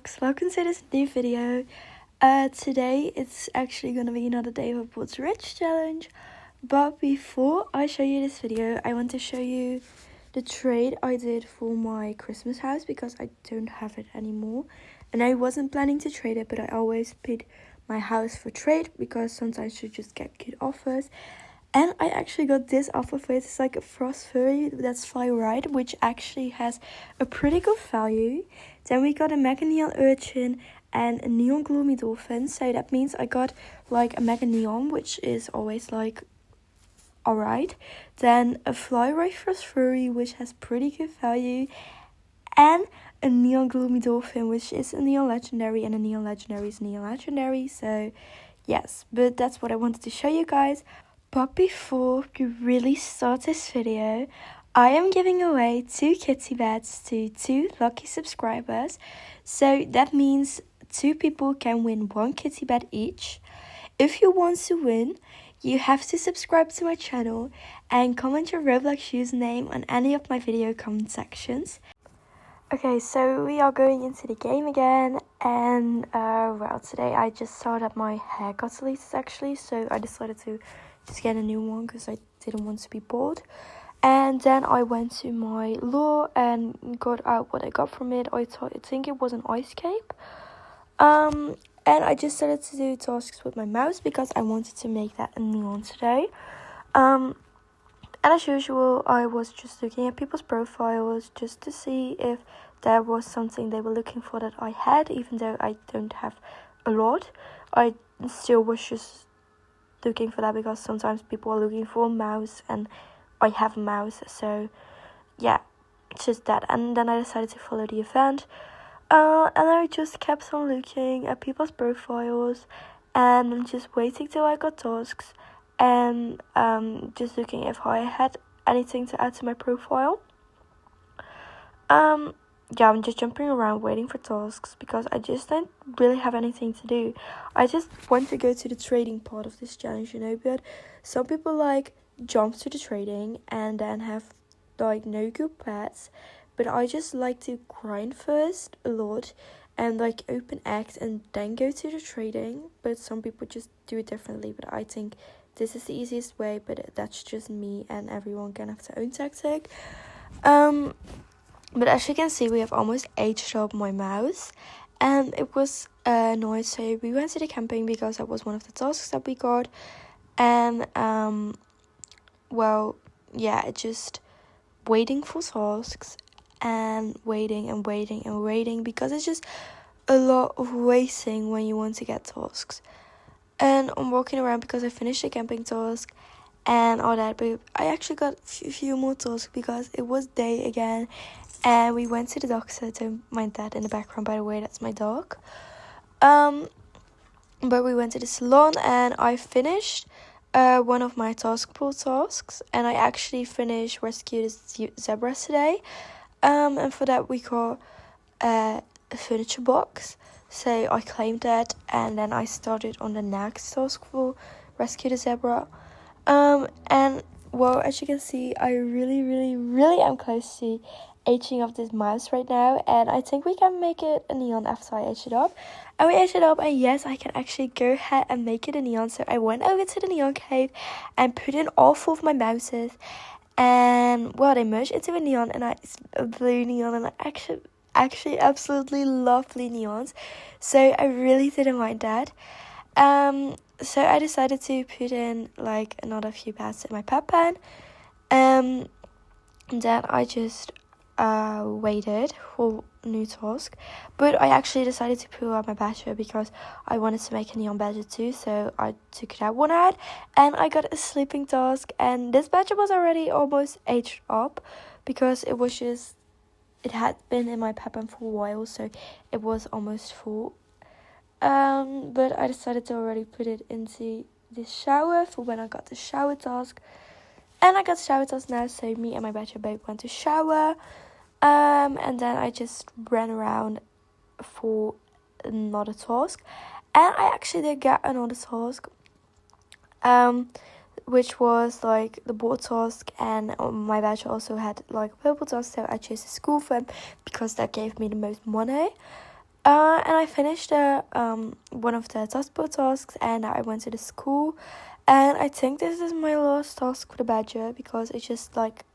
vlogs, welcome to this new video. Today it's actually gonna be another day of What's Rich challenge, but before I show you this video I want to show you the trade I did for my Christmas house because I don't have it anymore, and I wasn't planning to trade it, but I always put my house for trade because sometimes you just get good offers. And I actually got this offer for it. It's like a frost furry that's fly right, which actually has a pretty good value. Then we got a mega neon urchin and a neon gloomy dolphin. So that means I got like a mega neon, which is always like alright. Then a fly right frost furry, which has pretty good value. And a neon gloomy dolphin, which is a neon legendary, and a neon legendary is neon legendary. So yes, but that's what I wanted to show you guys. But before we really start this video, I am giving away 2 kitty beds to 2 lucky subscribers. So that means 2 people can win 1 kitty bed each. If you want to win, you have to subscribe to my channel and comment your Roblox username on any of my video comment sections. Okay, so we are going into the game again, and well, today I just saw that my hair got deleted actually, so I decided to just get a new one because I didn't want to be bored. And then I went to my lure and got out what I got from it. I think it was an ice cape. And I just started to do tasks with my mouse because I wanted to make that a neon today. And as usual, I was just looking at people's profiles just to see if there was something they were looking for that I had, even though I don't have a lot. I still was just looking for that because sometimes people are looking for a mouse and I have a mouse, so yeah, just that. And then I decided to follow the event, and I just kept on looking at people's profiles and just waiting till I got tasks, and just looking if I had anything to add to my profile. Yeah, I'm just jumping around waiting for tasks because I just don't really have anything to do. I just want to go to the trading part of this challenge, but some people like jump to the trading and then have like no good pets, but I just like to grind first a lot and like open eggs and then go to the trading. But some people just do it differently, but I think this is the easiest way, but that's just me and everyone can have their own tactic. But as you can see, we have almost aged up my mouse, and it was nice. So we went to the camping because that was one of the tasks that we got, and well, yeah, just waiting for tasks and waiting and waiting and waiting because it's just a lot of waiting when you want to get tasks. And I'm walking around because I finished the camping task and all that, but I actually got a few more tasks because it was day again. And we went to the doctor. Don't mind that in the background, by the way, that's my dog. But we went to the salon and I finished one of my task pool tasks, and I actually finished rescue the zebra today. And for that we got a furniture box, so I claimed that, and then I started on the next task for rescue the zebra. And well, as you can see, I really am close to aging up this mouse right now, and I think we can make it a neon after I age it up. And we aged it up, and yes, I can actually go ahead and make it a neon. So I went over to the neon cave and put in all 4 of my mouses, and well, they merged into a neon, and it's a blue neon, and I actually absolutely love blue neons, so I really didn't mind that. So I decided to put in like another few pets in my pet pen. Then I just waited for new task, but I actually decided to pull out my badger because I wanted to make a neon badger too, so I took that one out and I got a sleeping task. And this badger was already almost aged up because it had been in my pet pen for a while, so it was almost full. But I decided to already put it into the shower for when I got the shower task. And I got the shower task now, so me and my badger both went to shower. And then I just ran around for another task. And I actually did get another task, which was like the board task, and my badger also had like a purple task, so I chose the school for him because that gave me the most money. And I finished one of the Taskboard tasks, and I went to the school. And I think this is my last task for the badger, because it's just like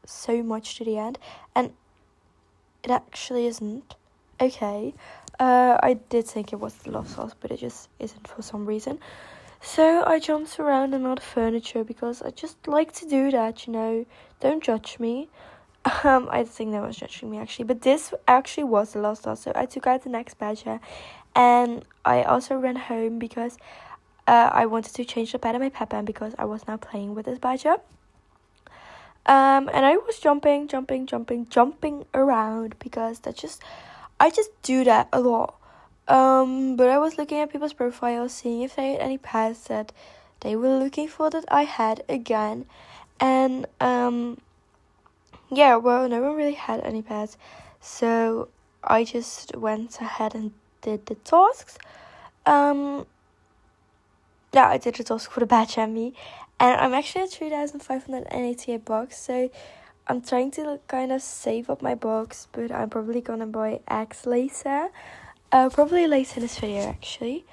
so much to the end, and it actually isn't. Okay, I did think it was the last task, but it just isn't for some reason. So I jumped around on all the furniture because I just like to do that, you know. Don't judge me. I think they was judging me actually, but this actually was the last task. So I took out the next badger, and I also ran home because I wanted to change the pad of my Peppa, because I was now playing with this badger. And I was jumping around, because I just do that a lot. But I was looking at people's profiles, seeing if they had any pads that they were looking for that I had again. And yeah, well, no one really had any pads, so I just went ahead and did the tasks. Yeah, I did the task for the badge and me, and I'm actually at 3,588 bucks, so I'm trying to kind of save up my bucks, but I'm probably gonna buy eggs later. Probably later in this video actually.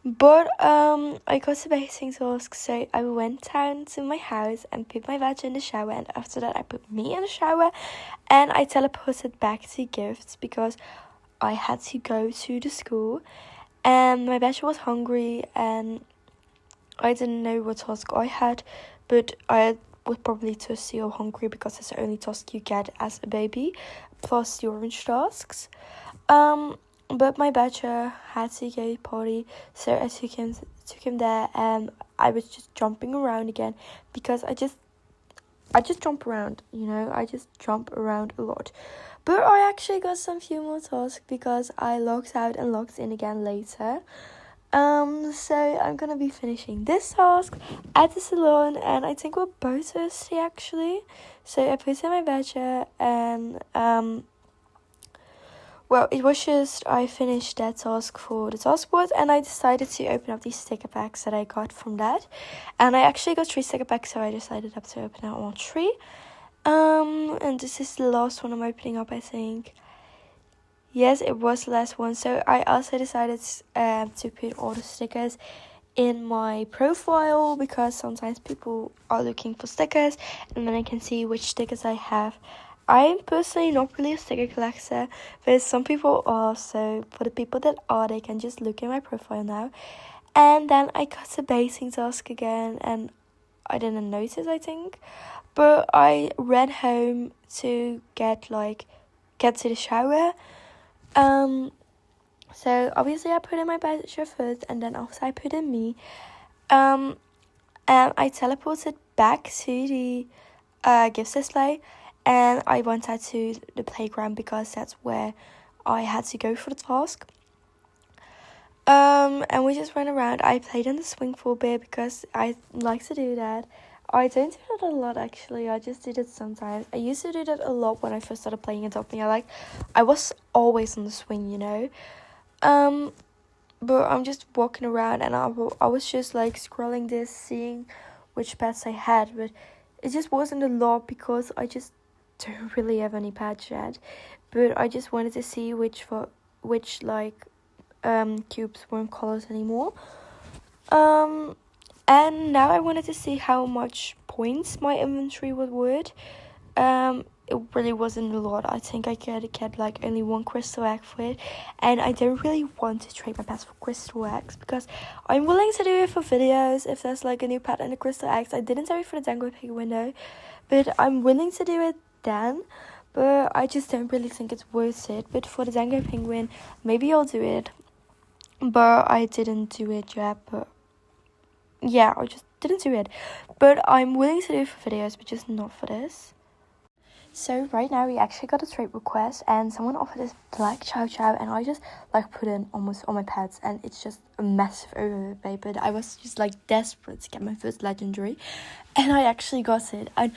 But I got the basing task, so I went down to my house and put my badge in the shower, and after that I put me in the shower, and I teleported back to gifts because I had to go to the school, and my badge was hungry, and I didn't know what task I had, but I was probably thirsty or hungry, because it's the only task you get as a baby, plus the orange tasks. But my badger had to go party, so I took him there, and I was just jumping around again, because I just jump around, you know, I just jump around a lot. But I actually got some few more tasks, because I logged out and logged in again later. So I'm gonna be finishing this task at the salon, and I think we're both thirsty actually. So I put in my badger, and well, it was just I finished that task for the task board, and I decided to open up these sticker packs that I got from that. And I actually got 3 sticker packs, so I decided to open out all 3. And this is the last one I'm opening up, I think. Yes, it was the last one. So I also decided to put all the stickers in my profile, because sometimes people are looking for stickers, and then I can see which stickers I have. I'm personally not really a sticker collector, but some people are, so for the people that are, they can just look at my profile now. And then I got the basing task again, and I didn't notice, I think, but I ran home to get to the shower. So obviously I put in my badger first, and then after I put in me, and I teleported back to the gift display, and I went out to the playground, because that's where I had to go for the task. And we just ran around. I played on the swing for a bit, because I like to do that. I don't do that a lot actually, I just did it sometimes. I used to do that a lot when I first started playing Adopt Me. I was always on the swing, you know. But I'm just walking around, and I was just like scrolling this, seeing which pets I had, but it just wasn't a lot, because I just don't really have any pets yet. But I just wanted to see which cubes weren't colors anymore. And now I wanted to see how much points my inventory was worth. It really wasn't a lot. I think I get like only 1 crystal egg for it, and I don't really want to trade my pets for crystal eggs, because I'm willing to do it for videos if there's like a new pet and the crystal eggs. I didn't do it for the Dango Pig window, but I'm willing to do it then. But I just don't really think it's worth it. But for the Dango Penguin, maybe I'll do it. But I didn't do it yet. But yeah, I just didn't do it. But I'm willing to do it for videos, but just not for this. So right now we actually got a trade request, and someone offered this black Chow Chow, and I just like put in almost all my pets, and it's just a massive overpay. But I was just like desperate to get my first legendary, and I actually got it. And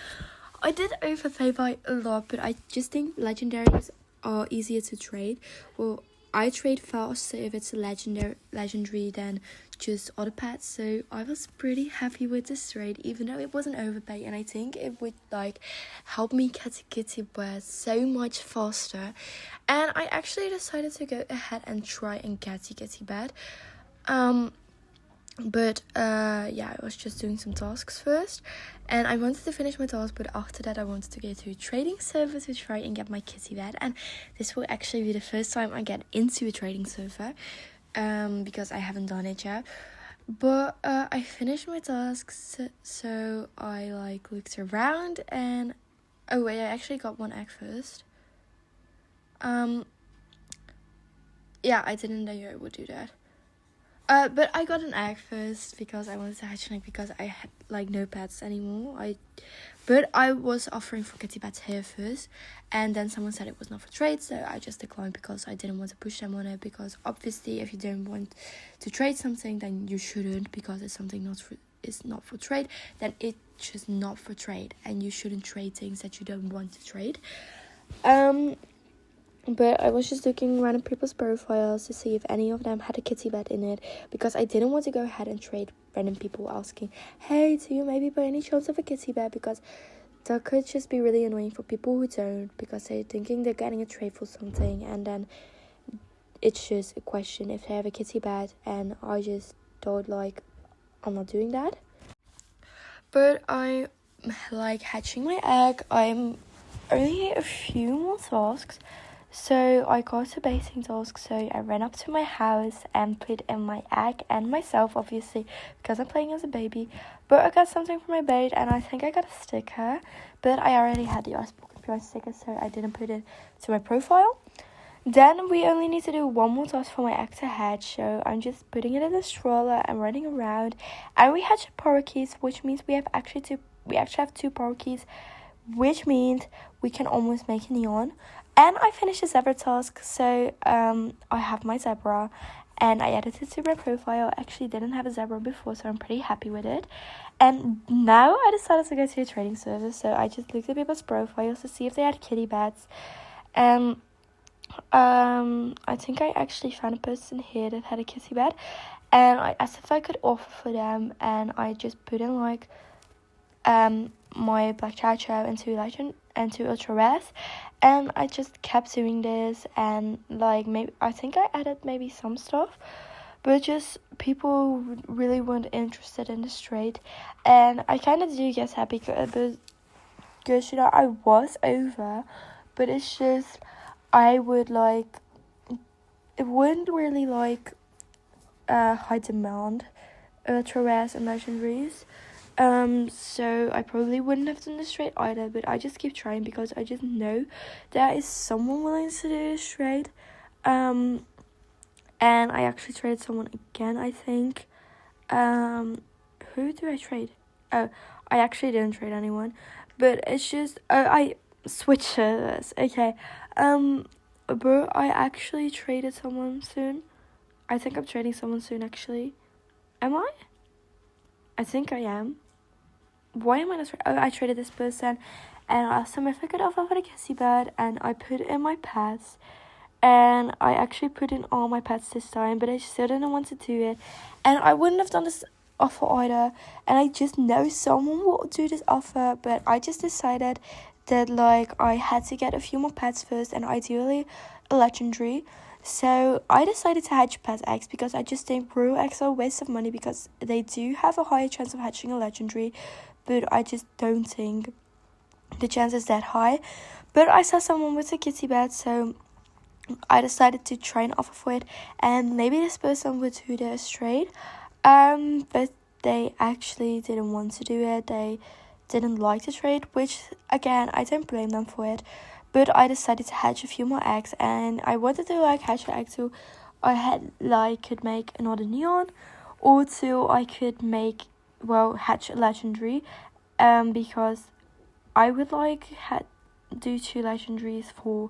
I did overpay by a lot, but I just think legendaries are easier to trade. Well, I trade faster if it's a legendary than just other pets. So I was pretty happy with this trade, even though it wasn't overpay, and I think it would like help me get a kitty bat so much faster. And I actually decided to go ahead and try and get the kitty bat. But yeah, I was just doing some tasks first, and I wanted to finish my task, but after that I wanted to go to a trading server to try and get my kitty bat. And this will actually be the first time I get into a trading server, because I haven't done it yet. But I finished my tasks, so I like looked around, and oh wait, I actually got one egg first. Yeah, I didn't know I would do that. But I got an egg first because I wanted to hatch an egg because I had like no pets anymore. But I was offering for kitty bats here first, and then someone said it was not for trade, so I just declined because I didn't want to push them on it. Because obviously, if you don't want to trade something, then you shouldn't, because it's something is not for trade. Then it's just not for trade, and you shouldn't trade things that you don't want to trade. But I was just looking around at people's profiles to see if any of them had a kitty bat in it, because I didn't want to go ahead and trade random people asking, hey, do you maybe by any chance have a kitty bat? Because that could just be really annoying for people who don't, because they're thinking they're getting a trade for something, and then it's just a question if they have a kitty bat, and I just thought like, I'm not doing that. But I like hatching my egg. I'm only a few more tasks. So I got to baiting task, so I ran up to my house and put in my egg and myself, obviously, because I'm playing as a baby. But I got something for my bait, and I think I got a sticker, but I already had the Iceberg sticker, so I didn't put it to my profile. Then we only need to do one more task for my egg to hatch, so I'm just putting it in the stroller and running around. And we hatch parakeets, which means we actually have two parakeets, which means we can almost make a neon. And I finished the zebra task, so I have my zebra, and I added it to my profile. I actually didn't have a zebra before, so I'm pretty happy with it. And now I decided to go to a trading server, so I just looked at people's profiles to see if they had kitty bats. And I think I actually found a person here that had a kitty bat, and I asked if I could offer for them, and I just put in like my Black Chow Chow into Legend and to Ultra Rares, and I just kept doing this, and like maybe I think I added maybe some stuff, but just people really weren't interested in this trade, and I kind of do get happy because you know I was over, but it's just I would like it wouldn't really like high demand Ultra Rares and Legendaries. So I probably wouldn't have done this trade either, but I just keep trying because I just know there is someone willing to do this trade. And I actually traded someone again, I think. Who do I trade? Oh, I actually didn't trade anyone, but it's just I switched servers. Okay. But I actually traded someone soon. I think I'm trading someone soon, actually. Am I? I think I am. Why am I not? I traded this person, and I asked him if I could offer for the kitty bat, and I put in my pets, and I actually put in all my pets this time, but I still didn't want to do it, and I wouldn't have done this offer either, and I just know someone will do this offer, but I just decided that like I had to get a few more pets first, and ideally a legendary. So I decided to hatch pet eggs because I just think raw eggs are a waste of money because they do have a higher chance of hatching a legendary, but I just don't think the chance is that high. But I saw someone with a kitty bat, so I decided to try and offer for it, and maybe this person would do this trade. But they actually didn't want to do it. They didn't like the trade, which again I don't blame them for it. But I decided to hatch a few more eggs, and I wanted to like hatch an egg so I had like could make another neon, or so I could make hatch a legendary, because I would like do 2 legendaries for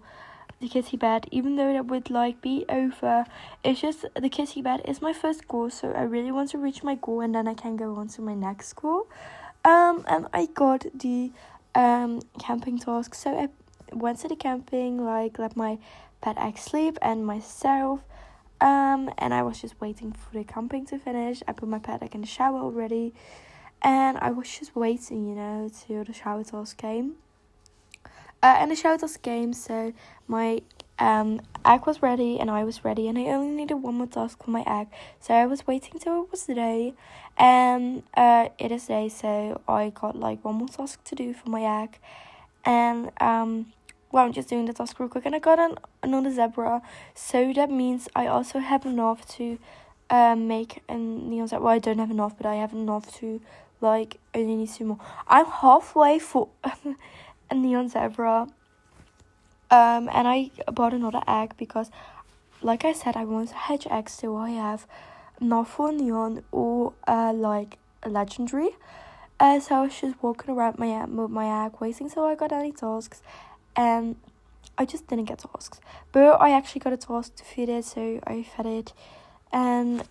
the kitty bat, even though that would like be over. It's just the kitty bat is my first goal, so I really want to reach my goal, and then I can go on to my next goal. And I got the camping task, so I went to the camping, like let my pet egg sleep and myself. And I was just waiting for the camping to finish. I put my pet egg in the shower already, and I was just waiting, till the shower task came. And the shower task came, so my egg was ready and I was ready, and I only needed one more task for my egg. So I was waiting till it was the day, and it is day, so I got like one more task to do for my egg, and well, I'm just doing the task real quick, and I got another zebra, so that means I also have enough to make a neon zebra. Well, I don't have enough, but I have enough to like only need 2 more. I'm halfway for a neon zebra, and I bought another egg because, like I said, I want to hatch eggs, so I have enough for a neon or like a legendary. So I was just walking around with my egg, waiting till I got any tasks, and I just didn't get tasks. But I actually got a task to feed it, so I fed it, and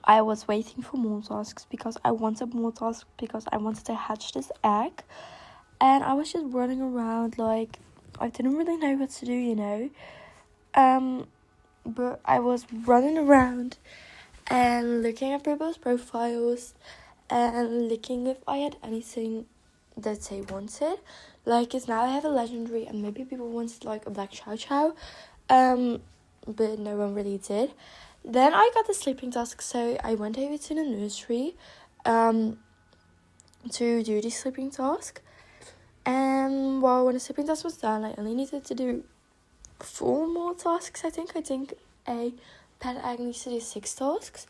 I was waiting for more tasks because I wanted more tasks because I wanted to hatch this egg, and I was just running around like I didn't really know what to do, but I was running around and looking at people's profiles and looking if I had anything that they wanted. Like, it's now I have a legendary, and maybe people wanted like a black Chow Chow, but no one really did. Then I got the sleeping task, so I went over to the nursery to do the sleeping task. And well, when the sleeping task was done, I only needed to do 4 more tasks. I think a pet egg needs to do 6 tasks.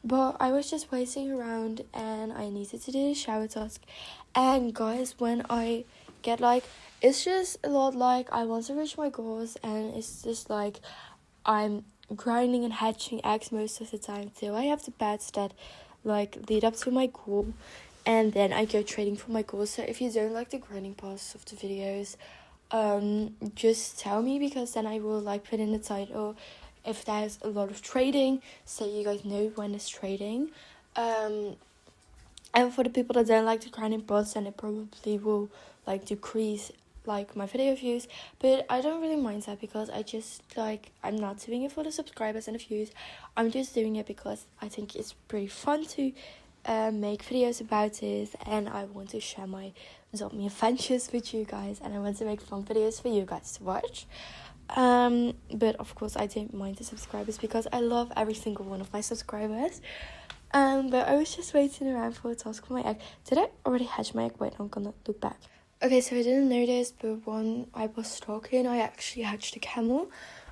But I was just waiting around, and I needed to do the shower task. And guys, when I get like, it's just a lot like I want to reach my goals, and it's just like I'm grinding and hatching eggs most of the time till I have the pets that like lead up to my goal, and then I go trading for my goals. So if you don't like the grinding parts of the videos, just tell me, because then I will like put in the title if there's a lot of trading, so you guys know when it's trading. And for the people that don't like the grinding parts, then it probably will like decrease like my video views, but I don't really mind that because I just like, I'm not doing it for the subscribers and the views. I'm just doing it because I think it's pretty fun to make videos about this, and I want to share my zombie adventures with you guys, and I want to make fun videos for you guys to watch. But of course I don't mind the subscribers because I love every single one of my subscribers. But I was just waiting around for a task for my egg. Did I already hatch my egg? Wait, I'm gonna look back. Okay, so I didn't know this, but when I was talking, I actually hatched a camel.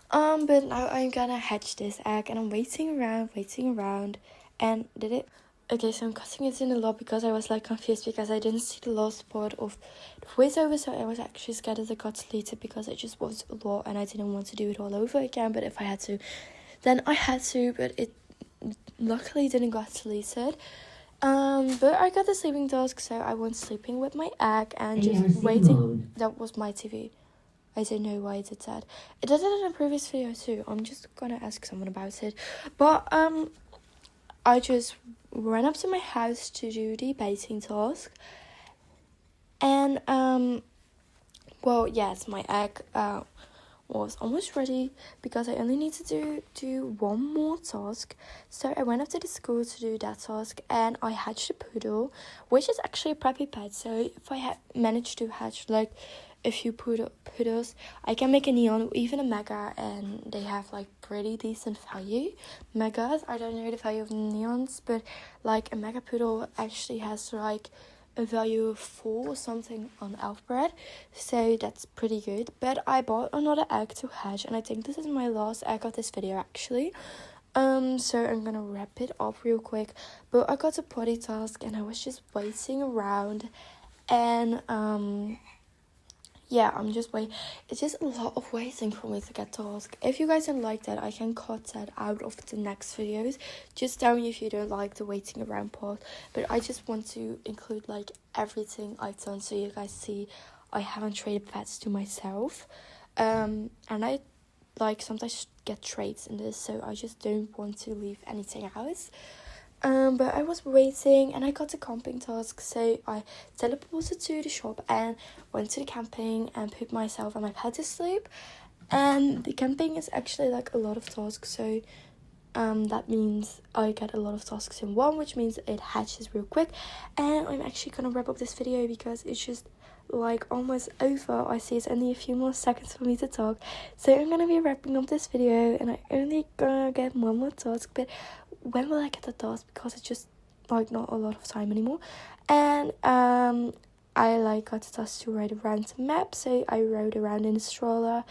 But now I'm gonna hatch this egg, and I'm waiting around, and did it? Okay, so I'm cutting it in a lot because I was like confused because I didn't see the last part of the voiceover, so I was actually scared that it got deleted because it just was a lot and I didn't want to do it all over again. But if I had to, then I had to, but it luckily didn't get deleted. But I got the sleeping task, so I went sleeping with my egg and just waiting. Mode. That was my TV. I don't know why it did that. It did it in a previous video too. I'm just gonna ask someone about it. But I just ran up to my house to do the baiting task, and well, yes, my egg was almost ready because I only needed to do one more task. So I went up to the school to do that task, and I hatched a poodle, which is actually a preppy pet. So if I managed to hatch like a few poodles, I can make a neon or even a mega, and they have like pretty decent value. Megas, I don't know the value of neons, but like a mega poodle actually has like a value of 4 or something on Elfbred, so that's pretty good. But I bought another egg to hatch, and I think this is my last egg of this video actually. So I'm gonna wrap it up real quick. But I got a potty task, and I was just waiting around, and yeah, I'm just waiting. It's just a lot of waiting for me to get task. If you guys don't like that, I can cut that out of the next videos. Just tell me if you don't like the waiting around part. But I just want to include like everything I've done, so you guys see I haven't traded pets to myself. And I like sometimes get trades in this, so I just don't want to leave anything out. But I was waiting, and I got a camping task, so I teleported to the shop and went to the camping and put myself and my pet to sleep. And the camping is actually like a lot of tasks, so that means I get a lot of tasks in one, which means it hatches real quick. And I'm actually gonna wrap up this video because it's just like almost over. I see it's only a few more seconds for me to talk, so I'm gonna be wrapping up this video, and I only gonna get one more task. But when will I get the task? Because it's just like not a lot of time anymore. And I like got the task to ride around the map, so I rode around in a stroller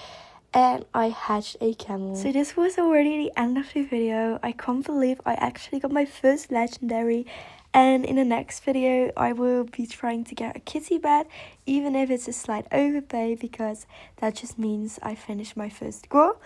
and I hatched a camel. So this was already the end of the video. I can't believe I actually got my first legendary, and in the next video I will be trying to get a kitty bed, even if it's a slight overpay, because that just means I finished my first goal.